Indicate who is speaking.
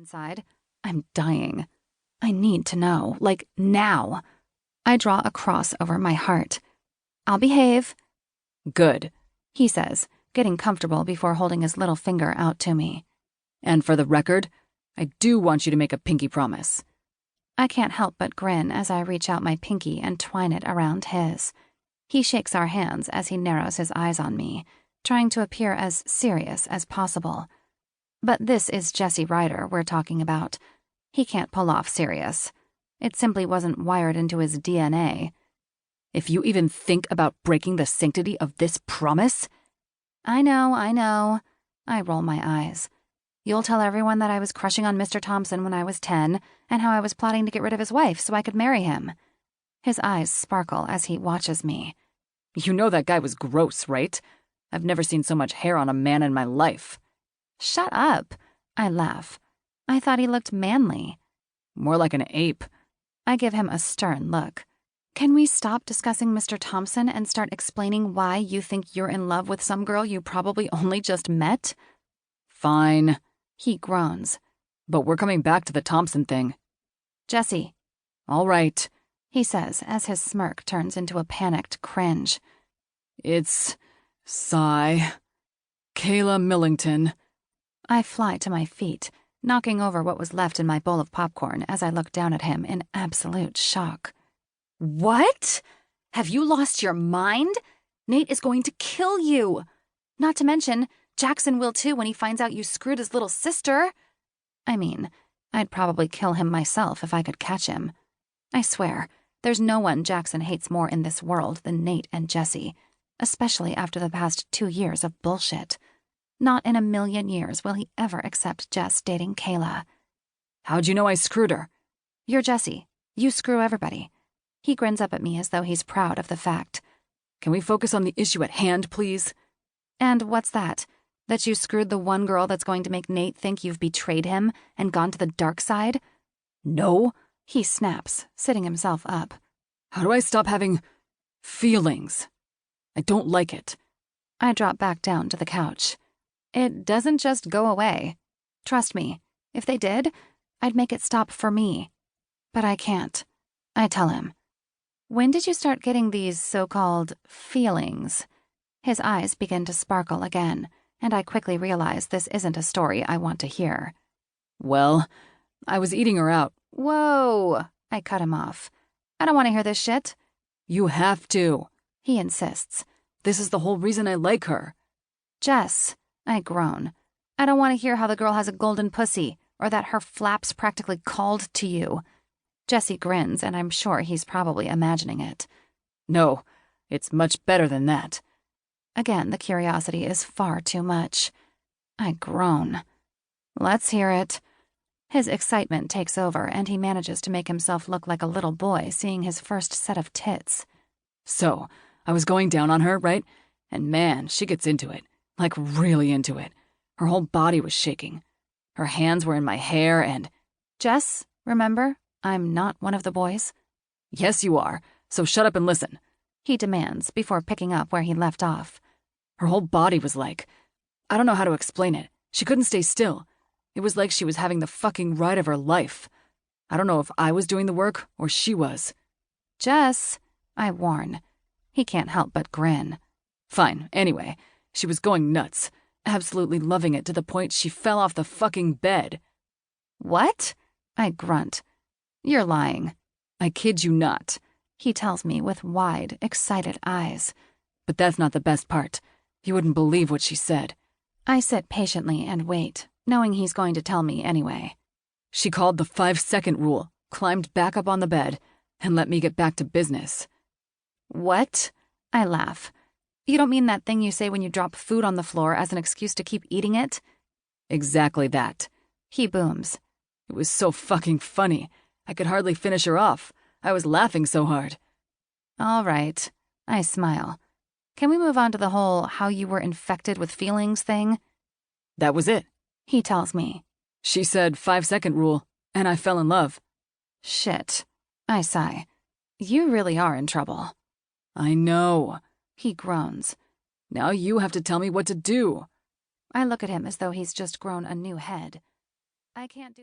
Speaker 1: inside. I'm dying. I need to know, like now. I draw a cross over my heart. I'll behave.
Speaker 2: Good,
Speaker 1: he says, getting comfortable before holding his little finger out to me.
Speaker 2: And for the record, I do want you to make a pinky promise.
Speaker 1: I can't help but grin as I reach out my pinky and twine it around his. He shakes our hands as he narrows his eyes on me, trying to appear as serious as possible. But this is Jesse Ryder we're talking about. He can't pull off serious. It simply wasn't wired into his DNA.
Speaker 2: If you even think about breaking the sanctity of this promise...
Speaker 1: I know. I roll my eyes. You'll tell everyone that I was crushing on Mr. Thompson when I was 10, and how I was plotting to get rid of his wife so I could marry him. His eyes sparkle as he watches me.
Speaker 2: You know that guy was gross, right? I've never seen so much hair on a man in my life.
Speaker 1: Shut up, I laugh. I thought he looked manly.
Speaker 2: More like an ape.
Speaker 1: I give him a stern look. Can we stop discussing Mr. Thompson and start explaining why you think you're in love with some girl you probably only just met?
Speaker 2: Fine.
Speaker 1: He groans.
Speaker 2: But we're coming back to the Thompson thing.
Speaker 1: Jesse.
Speaker 2: All right,
Speaker 1: he says as his smirk turns into a panicked cringe.
Speaker 2: It's... Sigh. Kayla Millington.
Speaker 1: I fly to my feet, knocking over what was left in my bowl of popcorn as I look down at him in absolute shock.
Speaker 3: What? Have you lost your mind? Nate is going to kill you.
Speaker 1: Not to mention, Jackson will too when he finds out you screwed his little sister. I mean, I'd probably kill him myself if I could catch him. I swear, there's no one Jackson hates more in this world than Nate and Jesse, especially after the past 2 years of bullshit. Not in a million years will he ever accept Jess dating Kayla.
Speaker 2: How'd you know I screwed her?
Speaker 1: You're Jesse. You screw everybody. He grins up at me as though he's proud of the fact.
Speaker 2: Can we focus on the issue at hand, please?
Speaker 1: And what's that? That you screwed the one girl that's going to make Nate think you've betrayed him and gone to the dark side?
Speaker 2: No,
Speaker 1: he snaps, sitting himself up.
Speaker 2: How do I stop having feelings? I don't like it.
Speaker 1: I drop back down to the couch. It doesn't just go away. Trust me, if they did, I'd make it stop for me. But I can't. I tell him. When did you start getting these so-called feelings? His eyes begin to sparkle again, and I quickly realize this isn't a story I want to hear.
Speaker 2: Well, I was eating her out.
Speaker 1: Whoa, I cut him off. I don't want to hear this shit.
Speaker 2: You have to,
Speaker 1: he insists.
Speaker 2: This is the whole reason I like her.
Speaker 1: Jess, I groan. I don't want to hear how the girl has a golden pussy, or that her flaps practically called to you. Jesse grins, and I'm sure he's probably imagining it.
Speaker 2: No, it's much better than that.
Speaker 1: Again, the curiosity is far too much. I groan. Let's hear it. His excitement takes over, and he manages to make himself look like a little boy seeing his first set of tits.
Speaker 2: So, I was going down on her, right? And man, she gets into it. Like really into it. Her whole body was shaking. Her hands were in my hair and...
Speaker 1: Jess, remember? I'm not one of the boys.
Speaker 2: Yes, you are. So shut up and listen,
Speaker 1: he demands before picking up where he left off.
Speaker 2: Her whole body was like... I don't know how to explain it. She couldn't stay still. It was like she was having the fucking ride of her life. I don't know if I was doing the work or she was.
Speaker 1: Jess, I warn. He can't help but grin.
Speaker 2: Fine, anyway, she was going nuts. Absolutely loving it to the point she fell off the fucking bed.
Speaker 1: What? I grunt. You're lying.
Speaker 2: I kid you not,
Speaker 1: he tells me with wide, excited eyes.
Speaker 2: But that's not the best part. You wouldn't believe what she said.
Speaker 1: I sit patiently and wait, knowing he's going to tell me anyway.
Speaker 2: She called the 5-second rule, climbed back up on the bed, and let me get back to business.
Speaker 1: What? I laugh. You don't mean that thing you say when you drop food on the floor as an excuse to keep eating it?
Speaker 2: Exactly that.
Speaker 1: He booms.
Speaker 2: It was so fucking funny. I could hardly finish her off. I was laughing so hard.
Speaker 1: All right. I smile. Can we move on to the whole how you were infected with feelings thing?
Speaker 2: That was it.
Speaker 1: He tells me.
Speaker 2: She said 5-second rule, and I fell in love.
Speaker 1: Shit. I sigh. You really are in trouble.
Speaker 2: I know.
Speaker 1: He groans.
Speaker 2: Now you have to tell me what to do.
Speaker 1: I look at him as though he's just grown a new head. I can't do that.